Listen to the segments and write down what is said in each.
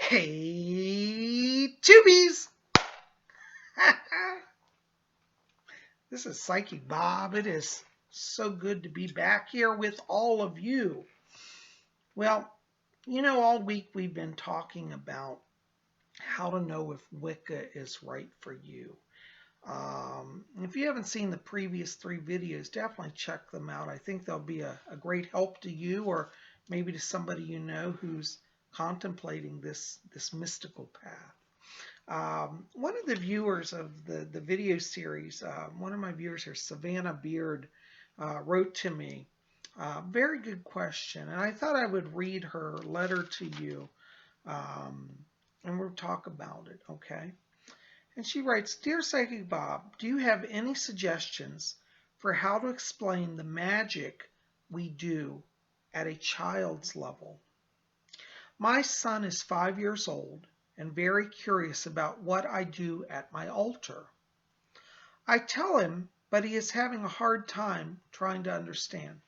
Hey, tubies! This is Psychic Bob. It is so good to be back here with all of you. Well, all week we've been talking about how to know if Wicca is right for you. If you haven't seen the previous 3 videos, definitely check them out. I think they'll be a great help to you or maybe to somebody you know who's contemplating this mystical path. One of the viewers of the video series, one of my viewers here, Savannah Beard, wrote to me. Very good question. And I thought I would read her letter to you and we'll talk about it, okay? And she writes, Dear Psychic Bob, do you have any suggestions for how to explain the magic we do at a child's level? My son is 5 years old and very curious about what I do at my altar. I tell him, but he is having a hard time trying to understand.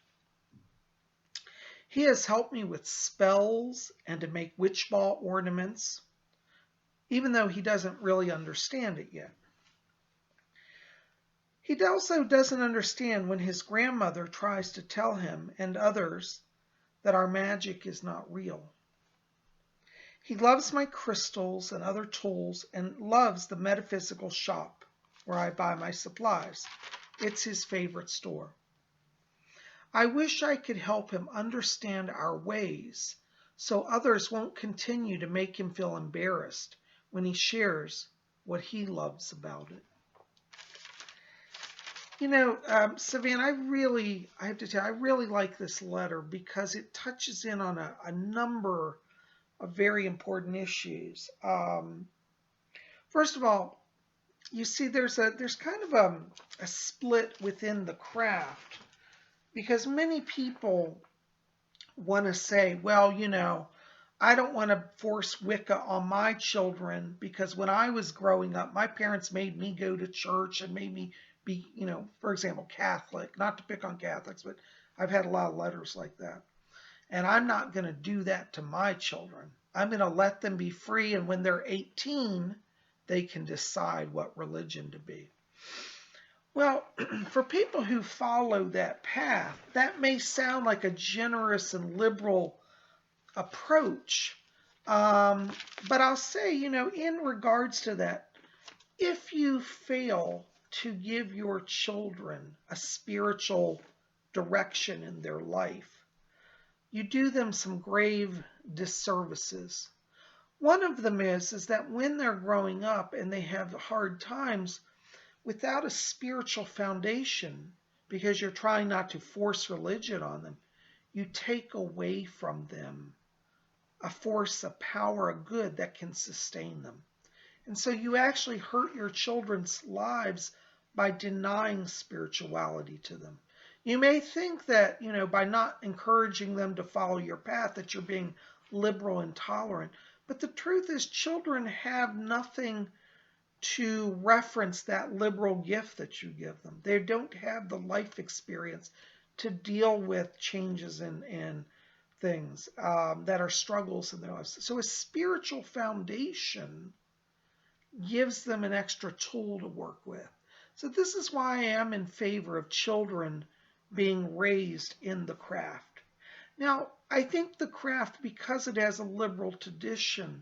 He has helped me with spells and to make witch ball ornaments, even though he doesn't really understand it yet. He also doesn't understand when his grandmother tries to tell him and others that our magic is not real. He loves my crystals and other tools and loves the metaphysical shop where I buy my supplies. It's his favorite store. I wish I could help him understand our ways so others won't continue to make him feel embarrassed when he shares what he loves about it. Savannah, I have to tell you, I really like this letter because it touches in on a number of very important issues. First of all, you see there's kind of a split within the craft because many people want to say, well, I don't want to force Wicca on my children because when I was growing up, my parents made me go to church and made me be, for example, Catholic. Not to pick on Catholics, but I've had a lot of letters like that. And I'm not going to do that to my children. I'm going to let them be free, and when they're 18, they can decide what religion to be. Well, for people who follow that path, that may sound like a generous and liberal approach. But I'll say, in regards to that, if you fail to give your children a spiritual direction in their life, you do them some grave disservices. One of them is that when they're growing up and they have hard times without a spiritual foundation, because you're trying not to force religion on them, you take away from them a force, a power, a good that can sustain them. And so you actually hurt your children's lives by denying spirituality to them. You may think that, by not encouraging them to follow your path, that you're being liberal and tolerant. But the truth is, children have nothing to reference that liberal gift that you give them. They don't have the life experience to deal with changes in things that are struggles in their lives. So a spiritual foundation gives them an extra tool to work with. So this is why I am in favor of children being raised in the craft. Now, I think the craft, because it has a liberal tradition,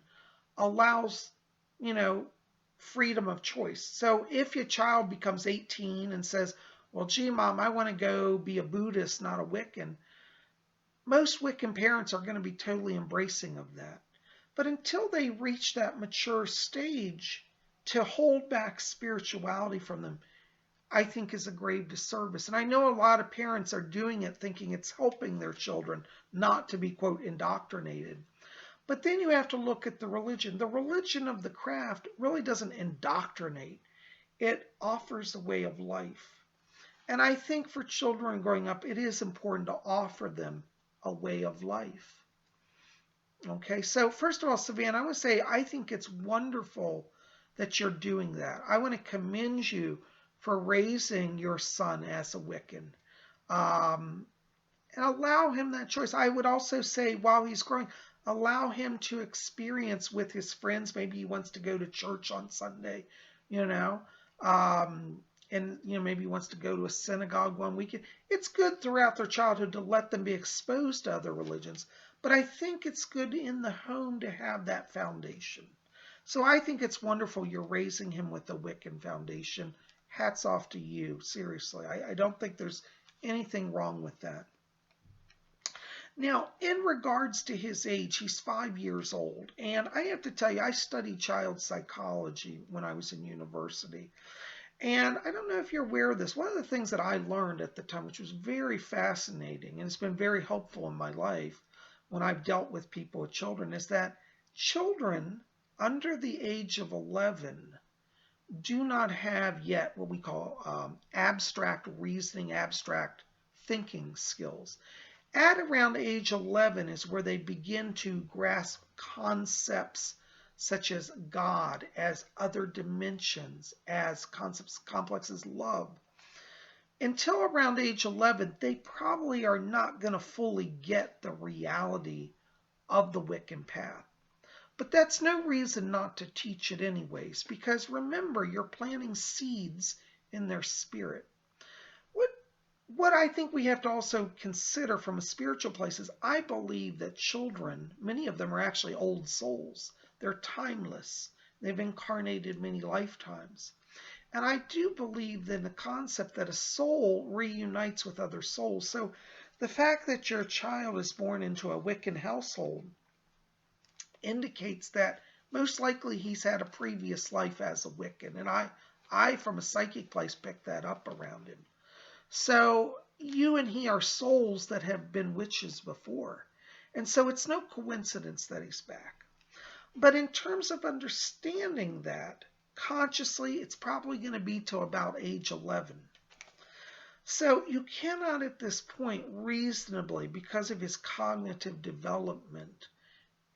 allows, freedom of choice. So if your child becomes 18 and says, well, gee, Mom, I want to go be a Buddhist, not a Wiccan, most Wiccan parents are going to be totally embracing of that. But until they reach that mature stage, to hold back spirituality from them, I think is a grave disservice. And I know a lot of parents are doing it thinking it's helping their children not to be, quote, indoctrinated. But then you have to look at the religion. The religion of the craft really doesn't indoctrinate. It offers a way of life. And I think for children growing up, it is important to offer them a way of life. Okay, so first of all, Savannah, I want to say I think it's wonderful that you're doing that. I want to commend you for raising your son as a Wiccan. And allow him that choice. I would also say while he's growing, Allow him to experience with his friends. Maybe he wants to go to church on Sunday, you know, um, and maybe he wants to go to a synagogue one weekend. It's good throughout their childhood to let them be exposed to other religions, but I think it's good in the home to have that foundation. So I think it's wonderful you're raising him with the Wiccan Foundation. Hats off to you, seriously. I don't think there's anything wrong with that. Now, in regards to his age, he's 5 years old. And I have to tell you, I studied child psychology when I was in university. And I don't know if you're aware of this. One of the things that I learned at the time, which was very fascinating and it's been very helpful in my life when I've dealt with people with children, is that children under the age of 11 do not have yet what we call abstract reasoning, abstract thinking skills. At around age 11 is where they begin to grasp concepts such as God, as other dimensions, as concepts complex as love. Until around age 11, they probably are not going to fully get the reality of the Wiccan path. But that's no reason not to teach it anyways, because remember, you're planting seeds in their spirit. What I think we have to also consider from a spiritual place is I believe that children, many of them are actually old souls. They're timeless. They've incarnated many lifetimes. And I do believe in the concept that a soul reunites with other souls. So the fact that your child is born into a Wiccan household indicates that most likely he's had a previous life as a Wiccan. And I from a psychic place, picked that up around him. So you and he are souls that have been witches before. And so it's no coincidence that he's back. But in terms of understanding that, consciously, it's probably going to be till about age 11. So you cannot at this point reasonably, because of his cognitive development,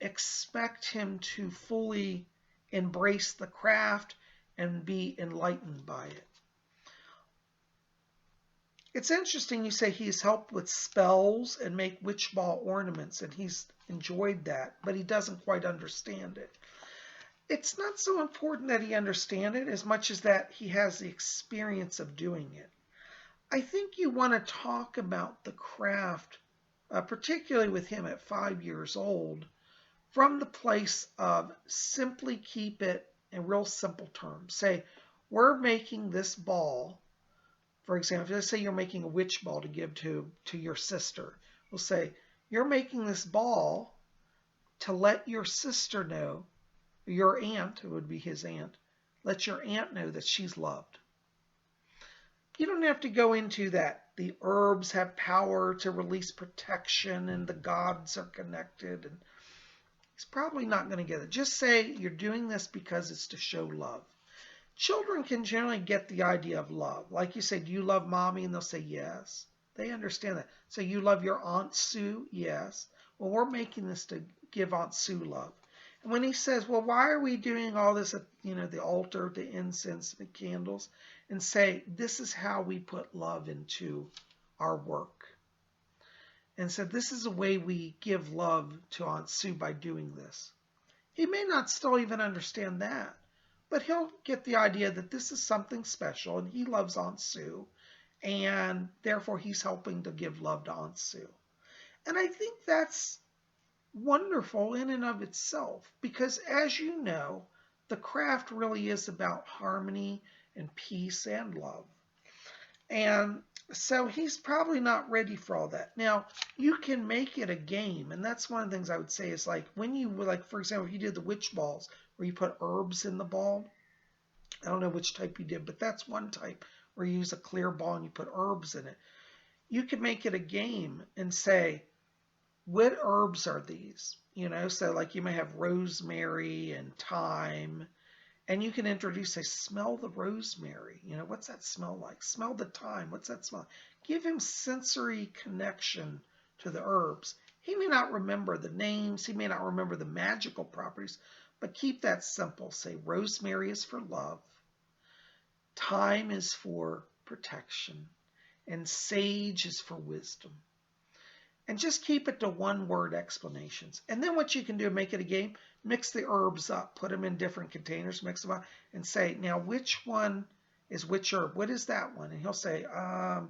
expect him to fully embrace the craft and be enlightened by it. It's interesting you say he's helped with spells and make witch ball ornaments, and he's enjoyed that, but he doesn't quite understand it. It's not so important that he understand it as much as that he has the experience of doing it. I think you want to talk about the craft, particularly with him at 5 years old, from the place of simply keep it in real simple terms. Say, we're making this ball. For example, let's say you're making a witch ball to give to your sister. We'll say, you're making this ball to let your sister know, your aunt, it would be his aunt, let your aunt know that she's loved. You don't have to go into that. The herbs have power to release protection and the gods are connected. And he's probably not going to get it. Just say you're doing this because it's to show love. Children can generally get the idea of love. Like you say, do you love mommy? And they'll say yes. They understand that. So you love your Aunt Sue? Yes. Well, we're making this to give Aunt Sue love. And when he says, well, why are we doing all this at the altar, the incense, the candles? And say, this is how we put love into our work. And so this is a way we give love to Aunt Sue by doing this. He may not still even understand that. But he'll get the idea that this is something special and he loves Aunt Sue, and therefore he's helping to give love to Aunt Sue. And I think that's wonderful in and of itself, because as you know, the craft really is about harmony and peace and love. And so he's probably not ready for all that. Now, you can make it a game, and that's one of the things I would say is like when you, like for example, if you did the witch balls where you put herbs in the ball. I don't know which type you did, but that's one type where you use a clear ball and you put herbs in it. You can make it a game and say, what herbs are these? So like you may have rosemary and thyme, and you can introduce, say, smell the rosemary. What's that smell like? Smell the thyme. What's that smell like? Give him sensory connection to the herbs. He may not remember the names. He may not remember the magical properties, but keep that simple. Say, rosemary is for love. Thyme is for protection. And sage is for wisdom. and just keep it to one-word explanations. And then what you can do, make it a game, mix the herbs up, put them in different containers, mix them up, and say, now which one is which herb? What is that one? And he'll say, I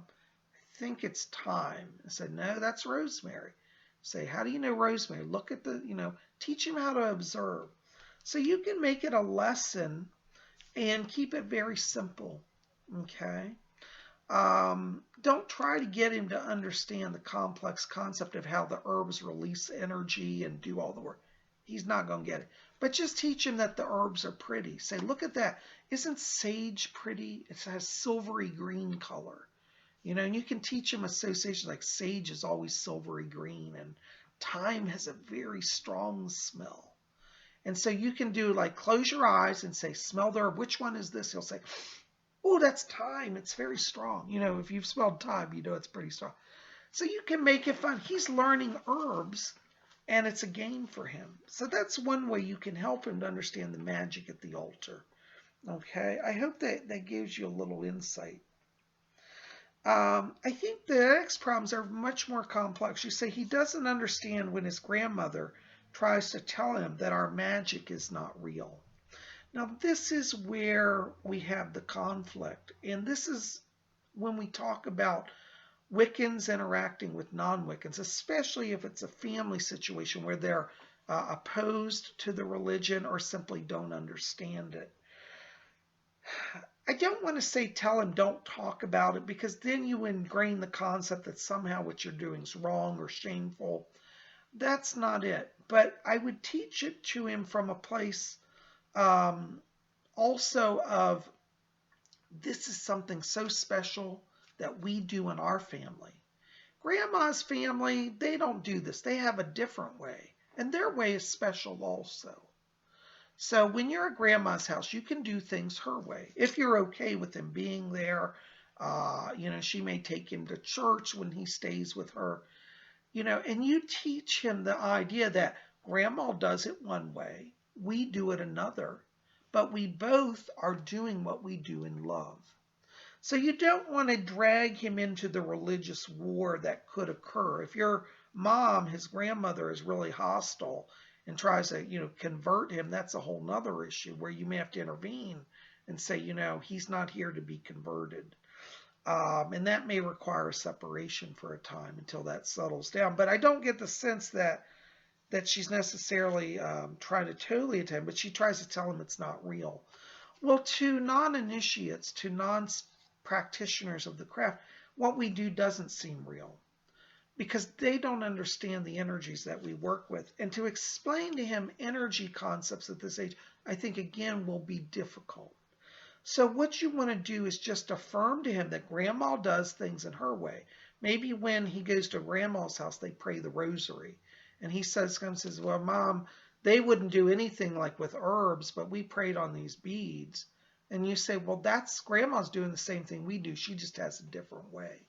think it's thyme. I said, no, that's rosemary. Say, how do you know rosemary? Look at the, teach him how to observe. So you can make it a lesson and keep it very simple, okay? Don't try to get him to understand the complex concept of how the herbs release energy and do all the work. He's not going to get it. But just teach him that the herbs are pretty. Say, look at that. Isn't sage pretty? It has silvery green color. And you can teach him associations like sage is always silvery green and thyme has a very strong smell. And so you can do like close your eyes and say, smell the herb. Which one is this? He'll say, oh, that's thyme. It's very strong. If you've smelled thyme, it's pretty strong. So you can make it fun. He's learning herbs, and it's a game for him. So that's one way you can help him to understand the magic at the altar. Okay, I hope that gives you a little insight. I think the next problems are much more complex. You say he doesn't understand when his grandmother tries to tell him that our magic is not real. Now, this is where we have the conflict, and this is when we talk about Wiccans interacting with non-Wiccans, especially if it's a family situation where they're opposed to the religion or simply don't understand it. I don't want to say tell him don't talk about it, because then you ingrain the concept that somehow what you're doing is wrong or shameful. That's not it. But I would teach it to him from a place also of this is something so special that we do in our family. Grandma's family, they don't do this. They have a different way. And their way is special also. So when you're at grandma's house, you can do things her way. If you're okay with him being there, she may take him to church when he stays with her, and you teach him the idea that grandma does it one way, we do it another, but we both are doing what we do in love. So you don't want to drag him into the religious war that could occur. If your mom, his grandmother, is really hostile and tries to, convert him, that's a whole nother issue where you may have to intervene and say, he's not here to be converted. And that may require a separation for a time until that settles down. But I don't get the sense that she's necessarily trying to totally attend, but she tries to tell him it's not real. Well, to non-initiates, to non-practitioners of the craft, what we do doesn't seem real, because they don't understand the energies that we work with. And to explain to him energy concepts at this age, I think, again, will be difficult. So what you want to do is just affirm to him that grandma does things in her way. Maybe when he goes to grandma's house, they pray the rosary. And he says, well, Mom, they wouldn't do anything like with herbs, but we prayed on these beads. And you say, well, that's grandma's doing the same thing we do. She just has a different way.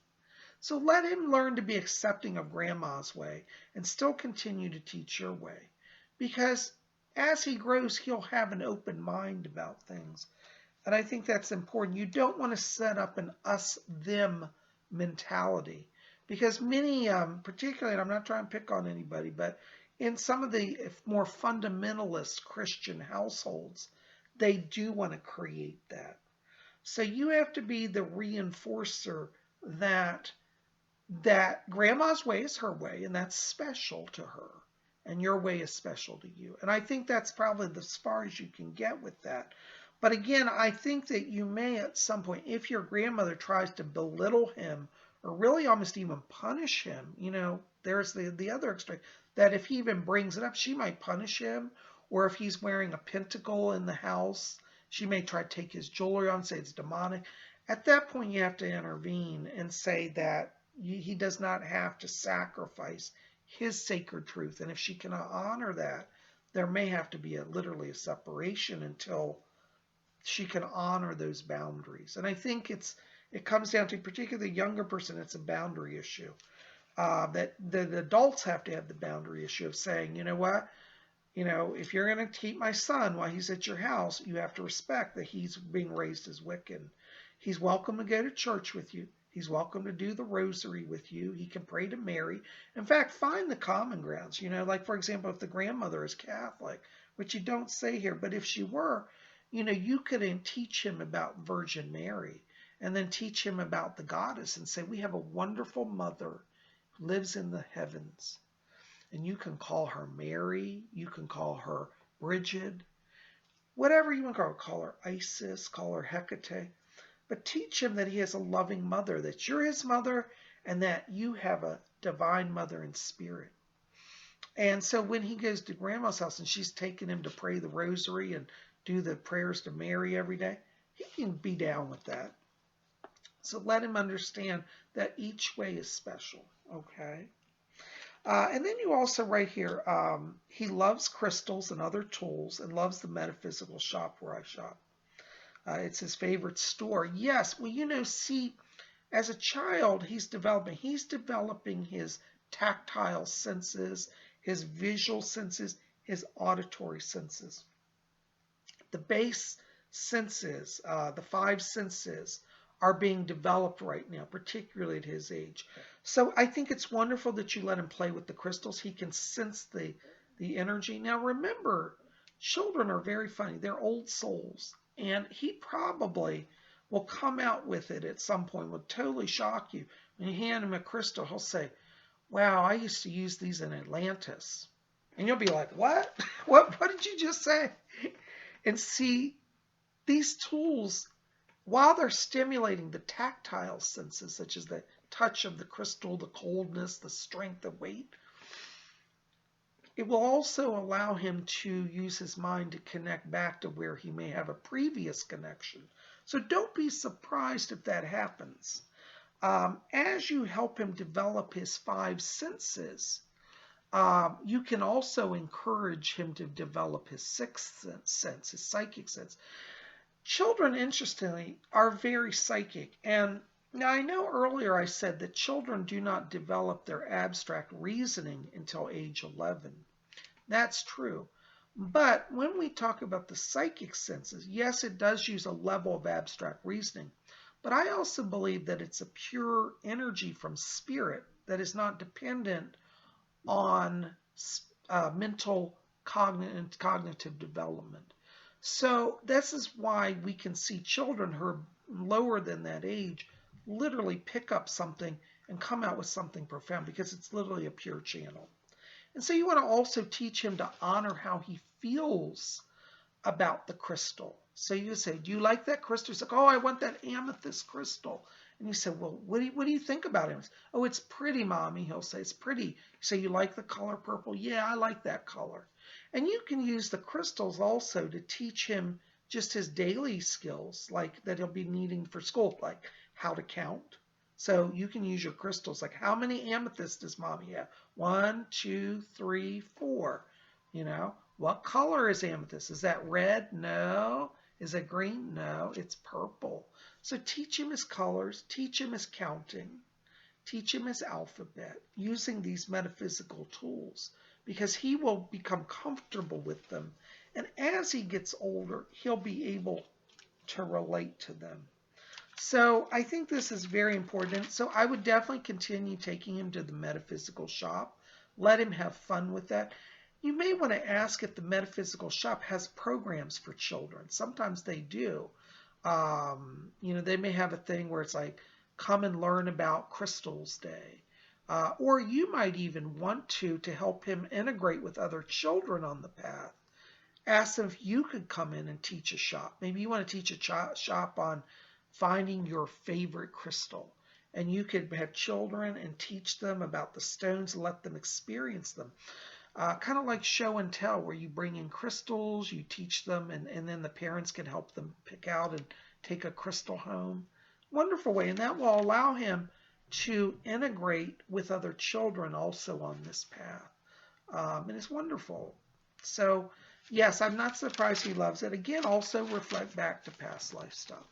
So let him learn to be accepting of grandma's way and still continue to teach your way. Because as he grows, he'll have an open mind about things. And I think that's important. You don't want to set up an us-them mentality. Because many, particularly, and I'm not trying to pick on anybody, but in some of the more fundamentalist Christian households, they do want to create that. So you have to be the reinforcer that grandma's way is her way, and that's special to her, and your way is special to you. And I think that's probably as far as you can get with that. But again, I think that you may at some point, if your grandmother tries to belittle him or really almost even punish him, there's the other extreme, that if he even brings it up, she might punish him. Or if he's wearing a pentacle in the house, she may try to take his jewelry on, say it's demonic. At that point, you have to intervene and say that he does not have to sacrifice his sacred truth. And if she cannot honor that, there may have to be literally a separation until she can honor those boundaries. And I think it comes down to, particularly the younger person, it's a boundary issue. That the adults have to have the boundary issue of saying, you know what, if you're going to keep my son while he's at your house, you have to respect that he's being raised as Wiccan. He's welcome to go to church with you. He's welcome to do the rosary with you. He can pray to Mary. In fact, find the common grounds. Like for example, if the grandmother is Catholic, which you don't say here, but if she were, you could teach him about Virgin Mary and then teach him about the goddess and say, we have a wonderful mother who lives in the heavens. And you can call her Mary, you can call her Bridget, whatever you want to call her, Isis, call her Hecate. But teach him that he has a loving mother, that you're his mother, and that you have a divine mother in spirit. And so when he goes to grandma's house and she's taking him to pray the rosary and do the prayers to Mary every day, he can be down with that. So let him understand that each way is special, okay? And then you also write here, he loves crystals and other tools and loves the metaphysical shop where I shop. It's his favorite store. Yes, well, see, as a child, he's developing his tactile senses, his visual senses, his auditory senses. The base senses, the 5 senses, are being developed right now, particularly at his age. So I think it's wonderful that you let him play with the crystals. He can sense the energy. Now remember, children are very funny. They're old souls. And he probably will come out with it at some point, will totally shock you. When you hand him a crystal, he'll say, wow, I used to use these in Atlantis. And you'll be like, what? What did you just say? And see, these tools, while they're stimulating the tactile senses, such as the touch of the crystal, the coldness, the strength, the weight, it will also allow him to use his mind to connect back to where he may have a previous connection. So don't be surprised if that happens. As you help him develop his 5 senses, you can also encourage him to develop his 6th sense, his psychic sense. Children, interestingly, are very psychic. And now I know earlier I said that children do not develop their abstract reasoning until age 11. That's true. But when we talk about the psychic senses, yes, it does use a level of abstract reasoning. But I also believe that it's a pure energy from spirit that is not dependent on mental cognitive development. So this is why we can see children who are lower than that age literally pick up something and come out with something profound because it's literally a pure channel. And so you want to also teach him to honor how he feels about the crystal. So you say, do you like that crystal? He's like, oh, I want that amethyst crystal. And you say, well, what do you think about it? Oh, it's pretty, Mommy. He'll say, it's pretty. You say, you like the color purple? Yeah, I like that color. And you can use the crystals also to teach him just his daily skills, like that he'll be needing for school, like how to count. So you can use your crystals, like how many amethysts does Mommy have? 1, 2, 3, 4. What color is amethyst? Is that red? No. Is it green? No, it's purple. So teach him his colors, teach him his counting, teach him his alphabet using these metaphysical tools, because he will become comfortable with them. And as he gets older, he'll be able to relate to them. So I think this is very important. So I would definitely continue taking him to the metaphysical shop. Let him have fun with that. You may want to ask if the metaphysical shop has programs for children. Sometimes they do. They may have a thing where it's like, come and learn about Crystals Day. Or you might even want to help him integrate with other children on the path. Ask them if you could come in and teach a shop. Maybe you want to teach a shop on finding your favorite crystal. And you could have children and teach them about the stones and let them experience them. Kind of like show and tell, where you bring in crystals, you teach them, and then the parents can help them pick out and take a crystal home. Wonderful way. And that will allow him to integrate with other children also on this path. And it's wonderful. So, yes, I'm not surprised he loves it. Again, also reflect back to past life stuff.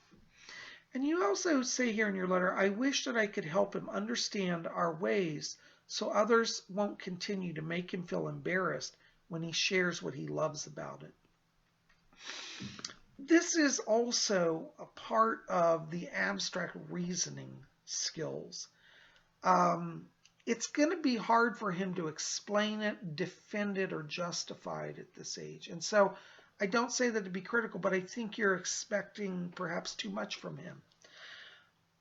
And you also say here in your letter, I wish that I could help him understand our ways so others won't continue to make him feel embarrassed when he shares what he loves about it. This is also a part of the abstract reasoning skills. Um, it's going to be hard for him to explain it, defend it, or justify it at this age. And so I don't say that to be critical, but I think you're expecting perhaps too much from him.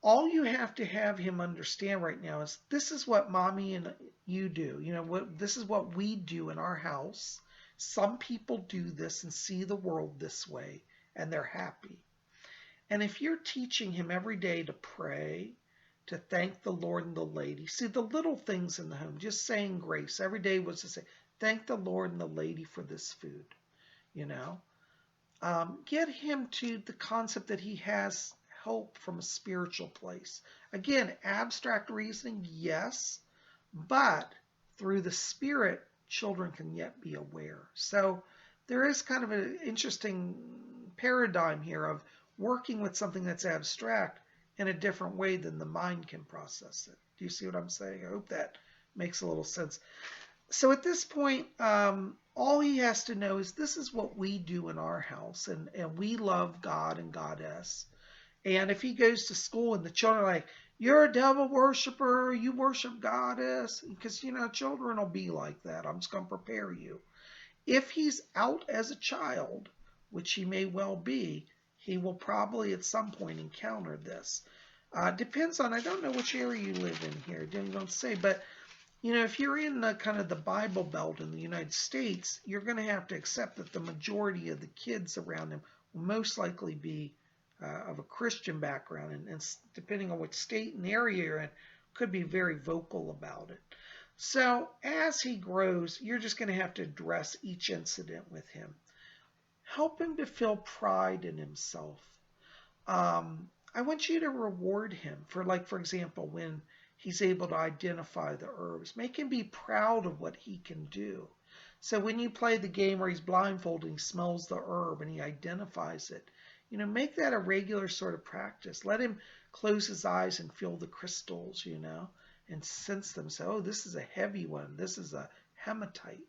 All you have to have him understand right now is this is what mommy and you do. This is what we do in our house. Some people do this and see the world this way, and they're happy. And if you're teaching him every day to pray, to thank the Lord and the lady, see the little things in the home, just saying grace every day was to say, thank the Lord and the lady for this food, you know. Get him to the concept that he has help from a spiritual place. Again, abstract reasoning, yes, but through the Spirit, children can yet be aware. So there is kind of an interesting paradigm here of working with something that's abstract in a different way than the mind can process it. Do you see what I'm saying? I hope that makes a little sense. So at this point, all he has to know is this is what we do in our house, and we love God and Goddess. And if he goes to school and the children are like, you're a devil worshiper, you worship Goddess, because, children will be like that. I'm just going to prepare you. If he's out as a child, which he may well be, he will probably at some point encounter this. Depends on, I don't know which area you live in here, don't say, but if you're in the kind of the Bible Belt in the United States, you're going to have to accept that the majority of the kids around him will most likely be of a Christian background, and depending on which state and area you're in, could be very vocal about it. So as he grows, you're just going to have to address each incident with him. Help him to feel pride in himself. I want you to reward him for example, when he's able to identify the herbs. Make him be proud of what he can do. So when you play the game where he's blindfolded and he smells the herb and he identifies it, make that a regular sort of practice. Let him close his eyes and feel the crystals, and sense them. Say, oh, this is a heavy one. This is a hematite,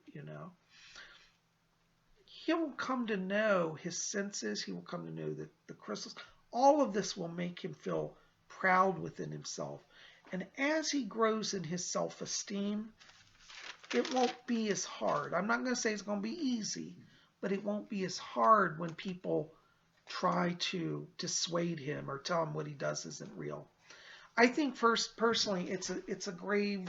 He will come to know his senses. He will come to know that the crystals. All of this will make him feel proud within himself. And as he grows in his self-esteem, it won't be as hard. I'm not going to say it's going to be easy, but it won't be as hard when people try to dissuade him or tell him what he does isn't real. I think personally, it's a grave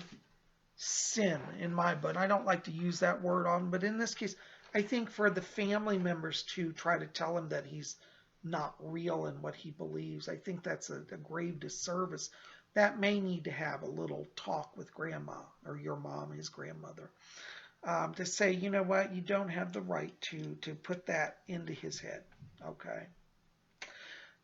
sin in my book. I don't like to use that word on, but in this case, I think for the family members to try to tell him that he's not real in what he believes, I think that's a grave disservice. That may need to have a little talk with grandma or your mom, his grandmother, to say, you know what, you don't have the right to put that into his head. Okay.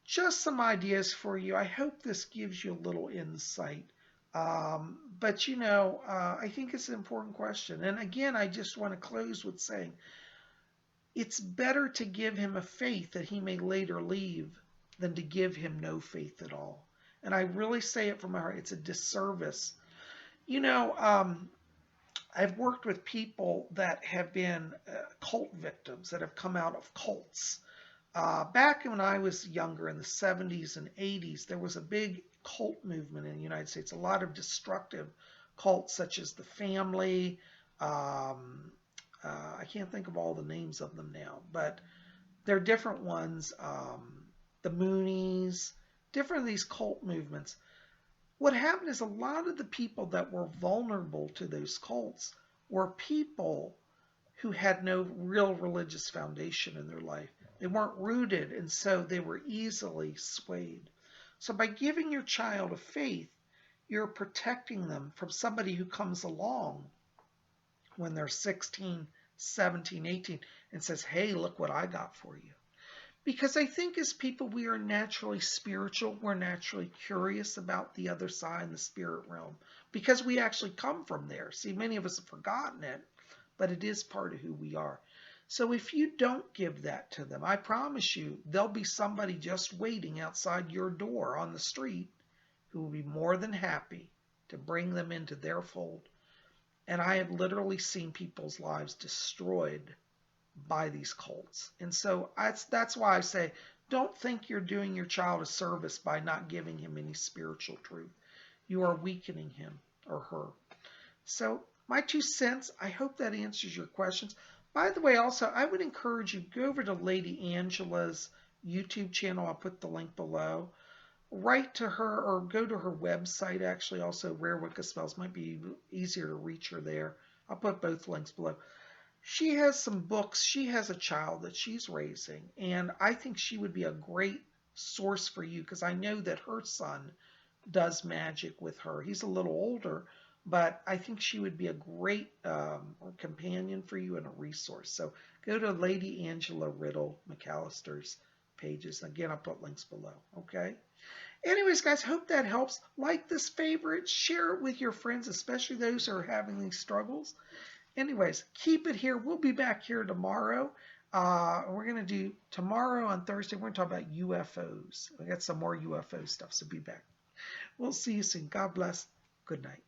Just some ideas for you. I hope this gives you a little insight. But I think it's an important question. And again, I just want to close with saying it's better to give him a faith that he may later leave than to give him no faith at all. And I really say it from my heart. It's a disservice. I've worked with people that have been cult victims that have come out of cults. Back when I was younger in the 70s and 80s, there was a big cult movement in the United States, a lot of destructive cults such as the Family. I can't think of all the names of them now, but there are different ones. The Moonies, different of these cult movements. What happened is a lot of the people that were vulnerable to those cults were people who had no real religious foundation in their life. They weren't rooted, and so they were easily swayed. So by giving your child a faith, you're protecting them from somebody who comes along when they're 16, 17, 18 and says, hey, look what I got for you. Because I think as people, we are naturally spiritual. We're naturally curious about the other side, the spirit realm, because we actually come from there. See, many of us have forgotten it, but it is part of who we are. So if you don't give that to them, I promise you, there'll be somebody just waiting outside your door on the street who will be more than happy to bring them into their fold. And I have literally seen people's lives destroyed by these cults. And so that's why I say, Don't think you're doing your child a service by not giving him any spiritual truth. You are weakening him or her. So, my 2 cents, I hope that answers your questions. By the way, also, I would encourage you go over to Lady Angela's YouTube channel. I'll put the link below. Write to her or go to her website, actually, also Rare Wicca Spells. Might be easier to reach her there. I'll put both links below. She has some books. She has a child that she's raising, and I think she would be a great source for you because I know that her son does magic with her. He's a little older, but I think she would be a great companion for you and a resource. So go to Lady Angela Riddle McAllister's pages. Again, I'll put links below. Okay. Anyways, guys, hope that helps. Like this, favorite, share it with your friends, especially those who are having these struggles. Anyways, keep it here. We'll be back here tomorrow. We're going to do tomorrow on Thursday. We're going to talk about UFOs. We got some more UFO stuff, so be back. We'll see you soon. God bless. Good night.